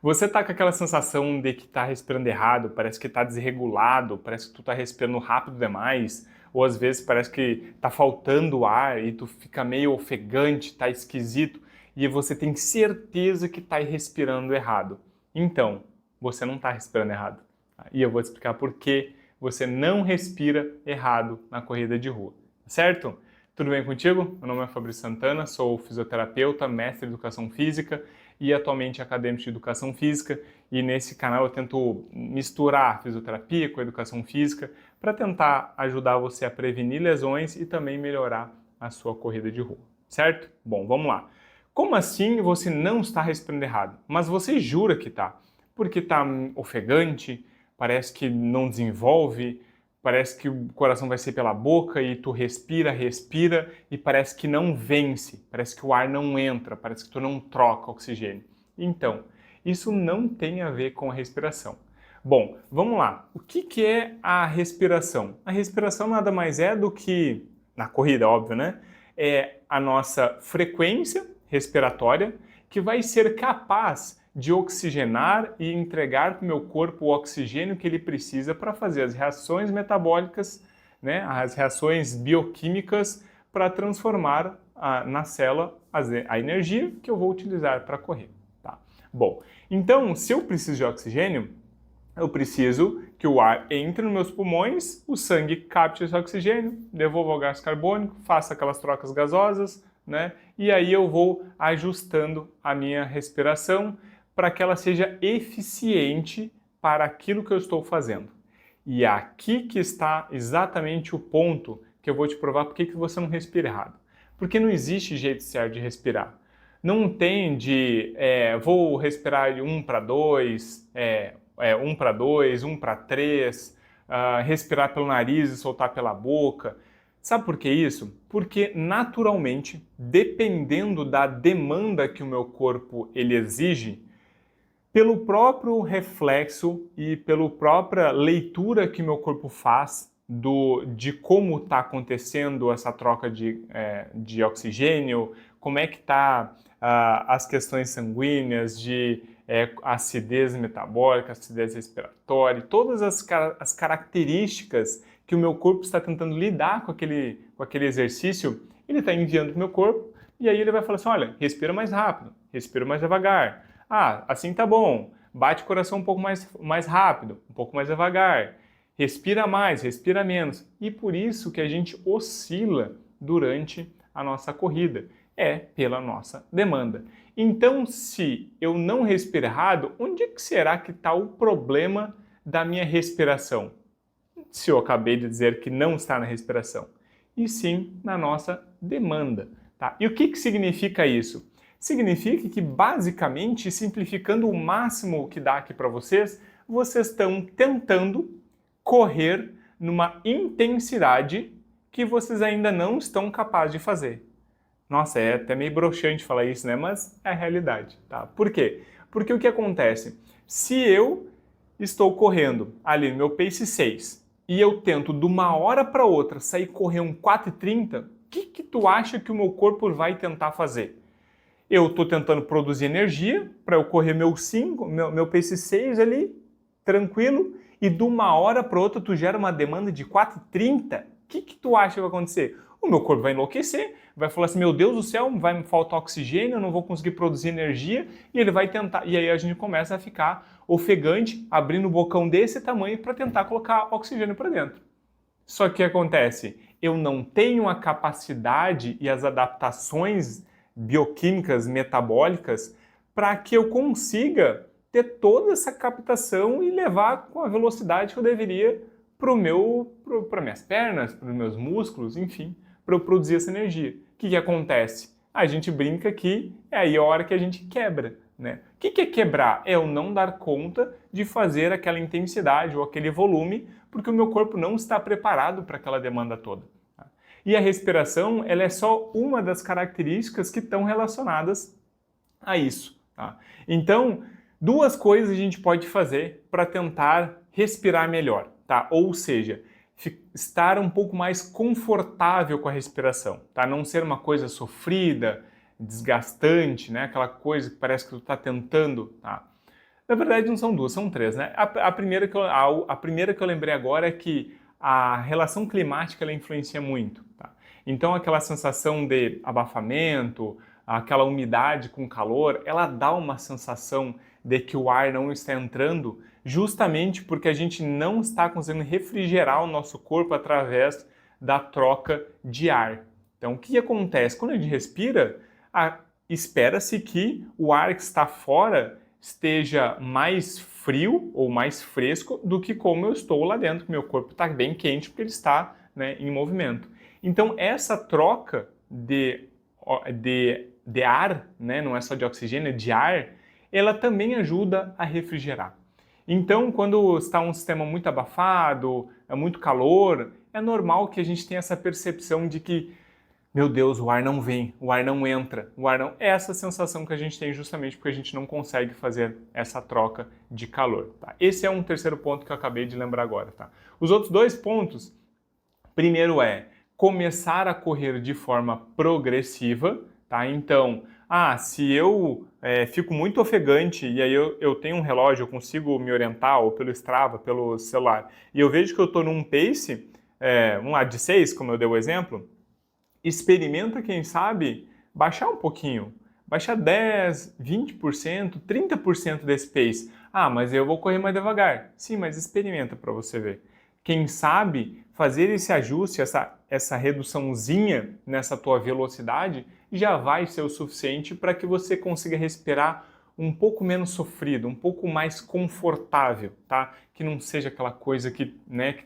Você tá com aquela sensação de que tá respirando errado, parece que tá desregulado, parece que tu tá respirando rápido demais, ou às vezes parece que tá faltando ar e tu fica meio ofegante, tá esquisito, e você tem certeza que tá respirando errado. Então, você não tá respirando errado. Tá? E eu vou te explicar por que você não respira errado na corrida de rua, certo? Tudo bem contigo? Meu nome é Fabrício Santana, sou fisioterapeuta, mestre em educação física e atualmente acadêmico de educação física, e nesse canal eu tento misturar a fisioterapia com a educação física para tentar ajudar você a prevenir lesões e também melhorar a sua corrida de rua, certo? Bom, vamos lá. Como assim você não está respirando errado? Mas você jura que está? Porque está ofegante, parece que não desenvolve, parece que o coração vai sair pela boca e tu respira, respira e parece que não vence, parece que o ar não entra, parece que tu não troca oxigênio. Então, isso não tem a ver com a respiração. Bom, vamos lá. O que é a respiração? A respiração nada mais é do que, na corrida, óbvio, né? É a nossa frequência respiratória que vai ser capaz de oxigenar e entregar para o meu corpo o oxigênio que ele precisa para fazer as reações metabólicas, né, as reações bioquímicas para transformar na célula a energia que eu vou utilizar para correr. Tá? Bom, então se eu preciso de oxigênio, eu preciso que o ar entre nos meus pulmões, o sangue capte esse oxigênio, devolva o gás carbônico, faça aquelas trocas gasosas, né? E aí eu vou ajustando a minha respiração para que ela seja eficiente para aquilo que eu estou fazendo. E é aqui que está exatamente o ponto que eu vou te provar por que você não respira errado. Porque não existe jeito certo de respirar. Não tem de vou respirar de 1 para 2, 1 para 2, 1 para 3, respirar pelo nariz e soltar pela boca. Sabe por que isso? Porque naturalmente, dependendo da demanda que o meu corpo ele exige, pelo próprio reflexo e pela própria leitura que meu corpo faz de como está acontecendo essa troca de oxigênio, como é que está as questões sanguíneas de acidez metabólica, acidez respiratória, todas as características que o meu corpo está tentando lidar com aquele exercício, ele está enviando para o meu corpo e aí ele vai falar assim, olha, respira mais rápido, respira mais devagar, assim tá bom. Bate o coração um pouco mais rápido, um pouco mais devagar. Respira mais, respira menos. E por isso que a gente oscila durante a nossa corrida. É pela nossa demanda. Então, se eu não respiro errado, onde que será que está o problema da minha respiração? Se eu acabei de dizer que não está na respiração. E sim na nossa demanda. Tá? E o que significa isso? Significa que, basicamente, simplificando o máximo que dá aqui para vocês, vocês estão tentando correr numa intensidade que vocês ainda não estão capazes de fazer. Nossa, é até meio broxante falar isso, né? Mas é a realidade, tá? Por quê? Porque o que acontece? Se eu estou correndo ali no meu pace 6 e eu tento de uma hora para outra sair correr um 4,30, o que tu acha que o meu corpo vai tentar fazer? Eu estou tentando produzir energia para eu correr meu pace 6 ali, tranquilo, e de uma hora para outra tu gera uma demanda de 4,30. O que tu acha que vai acontecer? O meu corpo vai enlouquecer, vai falar assim, meu Deus do céu, vai me faltar oxigênio, eu não vou conseguir produzir energia, e ele vai tentar, e aí a gente começa a ficar ofegante, abrindo um bocão desse tamanho para tentar colocar oxigênio para dentro. Só que o que acontece? Eu não tenho a capacidade e as adaptações bioquímicas, metabólicas, para que eu consiga ter toda essa captação e levar com a velocidade que eu deveria para minhas pernas, para os meus músculos, enfim, para eu produzir essa energia. O que acontece? A gente brinca que é aí a hora que a gente quebra, né? O que é quebrar? É eu não dar conta de fazer aquela intensidade ou aquele volume, porque o meu corpo não está preparado para aquela demanda toda. E a respiração, ela é só uma das características que estão relacionadas a isso. Tá? Então, duas coisas a gente pode fazer para tentar respirar melhor, tá? Ou seja, estar um pouco mais confortável com a respiração, tá? Não ser uma coisa sofrida, desgastante, né? Aquela coisa que parece que tu está tentando, tá? Na verdade, não são duas, são três, né? A primeira que eu lembrei agora é que a relação climática ela influencia muito, tá? Então, aquela sensação de abafamento, aquela umidade com calor, ela dá uma sensação de que o ar não está entrando, justamente porque a gente não está conseguindo refrigerar o nosso corpo através da troca de ar. Então, o que acontece? Quando a gente respira, espera-se que o ar que está fora esteja mais frio ou mais fresco do que como eu estou lá dentro, que meu corpo está bem quente porque ele está, né, em movimento. Então, essa troca de ar, né, não é só de oxigênio, é de ar, ela também ajuda a refrigerar. Então, quando está um sistema muito abafado, é muito calor, é normal que a gente tenha essa percepção de que, meu Deus, o ar não vem, o ar não entra, o ar não... É essa sensação que a gente tem justamente porque a gente não consegue fazer essa troca de calor. Tá? Esse é um terceiro ponto que eu acabei de lembrar agora. Tá? Os outros dois pontos, primeiro é começar a correr de forma progressiva. Tá? Então, se eu fico muito ofegante e aí eu tenho um relógio, eu consigo me orientar ou pelo Strava, pelo celular, e eu vejo que eu estou num pace, vamos lá, de 6, como eu dei o exemplo, experimenta, quem sabe, baixar um pouquinho. Baixar 10, 20%, 30% desse pace. Mas eu vou correr mais devagar. Sim, mas experimenta para você ver. Quem sabe fazer esse ajuste, essa reduçãozinha nessa tua velocidade já vai ser o suficiente para que você consiga respirar um pouco menos sofrido, um pouco mais confortável, tá? Que não seja aquela coisa que, né,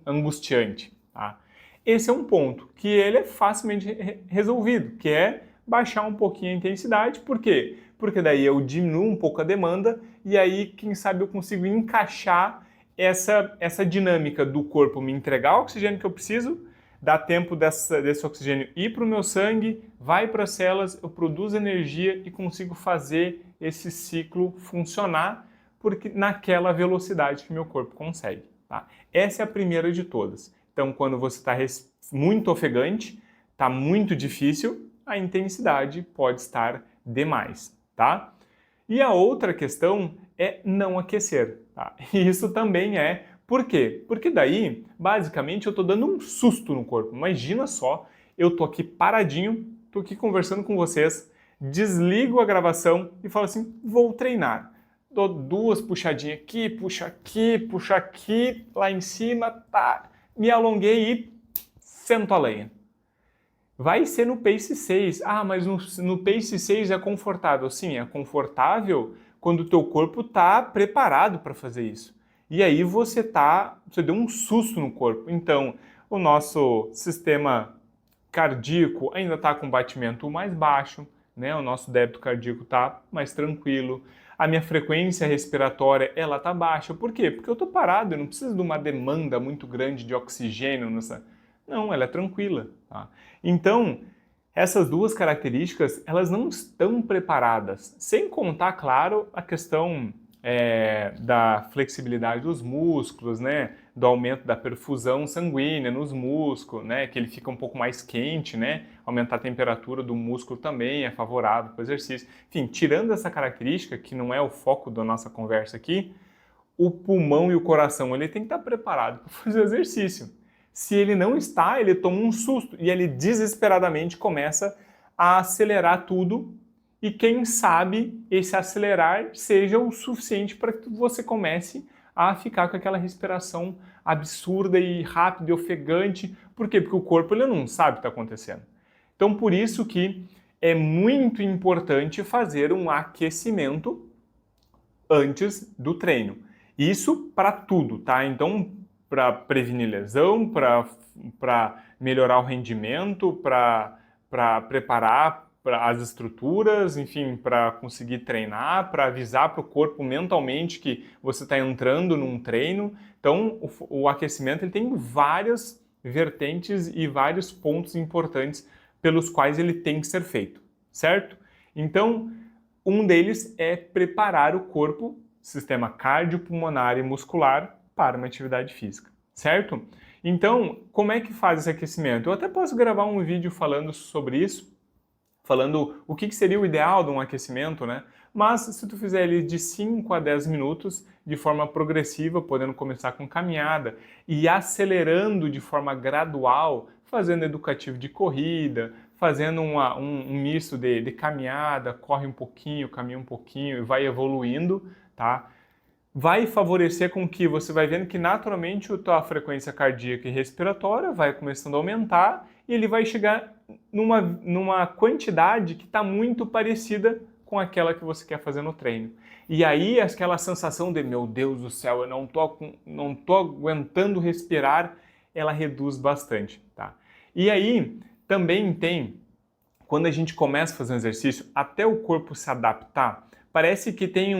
angustiante, tá? Esse é um ponto que ele é facilmente resolvido, que é baixar um pouquinho a intensidade. Por quê? Porque daí eu diminuo um pouco a demanda e aí, quem sabe, eu consigo encaixar essa dinâmica do corpo me entregar o oxigênio que eu preciso, dá tempo desse oxigênio ir para o meu sangue, vai para as células, eu produzo energia e consigo fazer esse ciclo funcionar porque naquela velocidade que meu corpo consegue. Tá? Essa é a primeira de todas. Então, quando você está muito ofegante, está muito difícil, a intensidade pode estar demais, tá? E a outra questão é não aquecer, tá? E isso também por quê? Porque daí, basicamente, eu estou dando um susto no corpo. Imagina só, eu estou aqui paradinho, estou aqui conversando com vocês, desligo a gravação e falo assim, vou treinar. Dou 2 puxadinhas aqui, puxa aqui, lá em cima, tá... Me alonguei e sento a lenha. Vai ser no pace 6. Mas no pace 6 é confortável. Sim, é confortável quando o teu corpo está preparado para fazer isso. E aí você deu um susto no corpo. Então, o nosso sistema cardíaco ainda está com batimento mais baixo, né? O nosso débito cardíaco está mais tranquilo. A minha frequência respiratória, ela tá baixa. Por quê? Porque eu tô parado, eu não preciso de uma demanda muito grande de oxigênio nessa... Não, ela é tranquila. Tá? Então, essas duas características, elas não estão preparadas. Sem contar, claro, a questão da flexibilidade dos músculos, né? Do aumento da perfusão sanguínea nos músculos, né? Que ele fica um pouco mais quente, né? Aumentar a temperatura do músculo também é favorável para o exercício. Enfim, tirando essa característica, que não é o foco da nossa conversa aqui, o pulmão e o coração, ele tem que estar preparado para fazer o exercício. Se ele não está, ele toma um susto e ele desesperadamente começa a acelerar tudo e quem sabe esse acelerar seja o suficiente para que você comece a ficar com aquela respiração absurda e rápida e ofegante. Por quê? Porque o corpo ele não sabe o que está acontecendo. Então, por isso que é muito importante fazer um aquecimento antes do treino. Isso para tudo, tá? Então, para prevenir lesão, para melhorar o rendimento, para preparar as estruturas, enfim, para conseguir treinar, para avisar para o corpo mentalmente que você está entrando num treino. Então, o aquecimento ele tem várias vertentes e vários pontos importantes pelos quais ele tem que ser feito, certo? Então, um deles é preparar o corpo, sistema cardiopulmonar e muscular, para uma atividade física, certo? Então, como é que faz esse aquecimento? Eu até posso gravar um vídeo falando sobre isso, falando o que seria o ideal de um aquecimento, né? mas se tu fizer ele de 5 a 10 minutos, de forma progressiva, podendo começar com caminhada e acelerando de forma gradual, fazendo educativo de corrida, fazendo um misto de caminhada, corre um pouquinho, caminha um pouquinho e vai evoluindo, tá? Vai favorecer com que você vai vendo que naturalmente a tua frequência cardíaca e respiratória vai começando a aumentar e ele vai chegar numa quantidade que está muito parecida com aquela que você quer fazer no treino. E aí aquela sensação de, meu Deus do céu, eu não tô aguentando respirar, ela reduz bastante, tá? E aí também tem, quando a gente começa a fazer um exercício, até o corpo se adaptar, parece que tem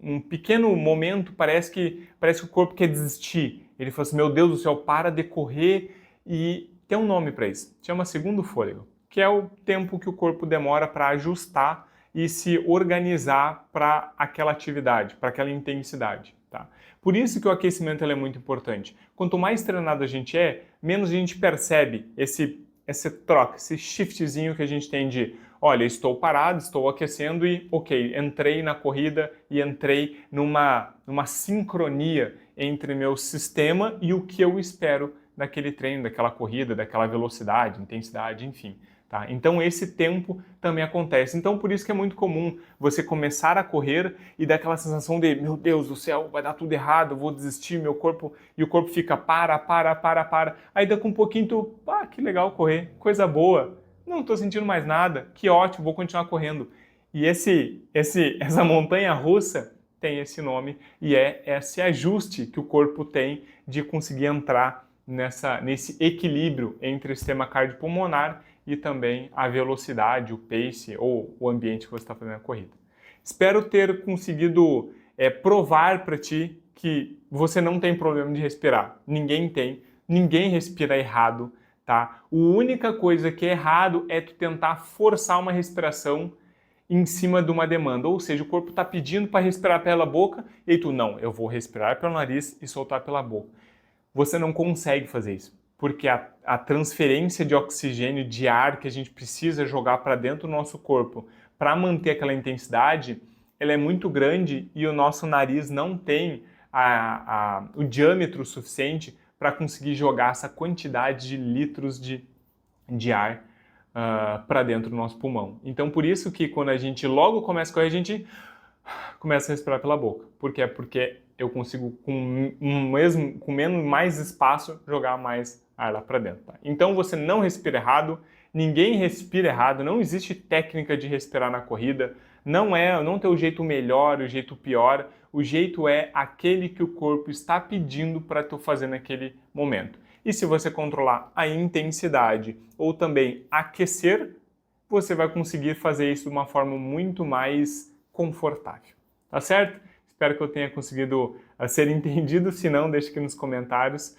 um pequeno momento, parece que o corpo quer desistir. Ele fala assim, meu Deus do céu, para de correr, e tem um nome para isso, chama segundo fôlego, que é o tempo que o corpo demora para ajustar e se organizar para aquela atividade, para aquela intensidade. Tá? Por isso que o aquecimento é muito importante. Quanto mais treinado a gente é, menos a gente percebe esse troca, esse shiftzinho que a gente tem de, olha, estou parado, estou aquecendo e, ok, entrei na corrida e entrei numa sincronia entre meu sistema e o que eu espero daquele treino, daquela corrida, daquela velocidade, intensidade, enfim. Tá? Então esse tempo também acontece. Então por isso que é muito comum você começar a correr e dar aquela sensação de, meu Deus do céu, vai dar tudo errado, eu vou desistir, meu corpo, e o corpo fica para. Aí daqui um pouquinho tu, que legal correr, coisa boa, não estou sentindo mais nada, que ótimo, vou continuar correndo. E essa montanha russa tem esse nome e é esse ajuste que o corpo tem de conseguir entrar nesse equilíbrio entre o sistema cardiopulmonar e também a velocidade, o pace ou o ambiente que você está fazendo a corrida. Espero ter conseguido provar para ti que você não tem problema de respirar. Ninguém tem, ninguém respira errado, tá? A única coisa que é errado é tu tentar forçar uma respiração em cima de uma demanda, ou seja, o corpo está pedindo para respirar pela boca e aí tu, não, eu vou respirar pelo nariz e soltar pela boca. Você não consegue fazer isso, porque a transferência de oxigênio, de ar que a gente precisa jogar para dentro do nosso corpo para manter aquela intensidade, ela é muito grande e o nosso nariz não tem o diâmetro suficiente para conseguir jogar essa quantidade de litros de ar para dentro do nosso pulmão. Então, por isso que quando a gente logo começa a correr, a gente começa a respirar pela boca. Por quê? Porque eu consigo, com mais espaço, jogar mais ar lá para dentro. Tá? Então você não respira errado, ninguém respira errado, não existe técnica de respirar na corrida, não tem o jeito melhor, o jeito pior, o jeito é aquele que o corpo está pedindo para tu fazer naquele momento. E se você controlar a intensidade ou também aquecer, você vai conseguir fazer isso de uma forma muito mais confortável. Tá certo? Espero que eu tenha conseguido ser entendido, se não, deixe aqui nos comentários.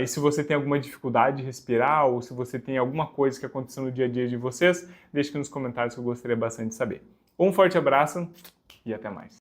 E se você tem alguma dificuldade de respirar ou se você tem alguma coisa que aconteceu no dia a dia de vocês, deixe aqui nos comentários que eu gostaria bastante de saber. Um forte abraço e até mais.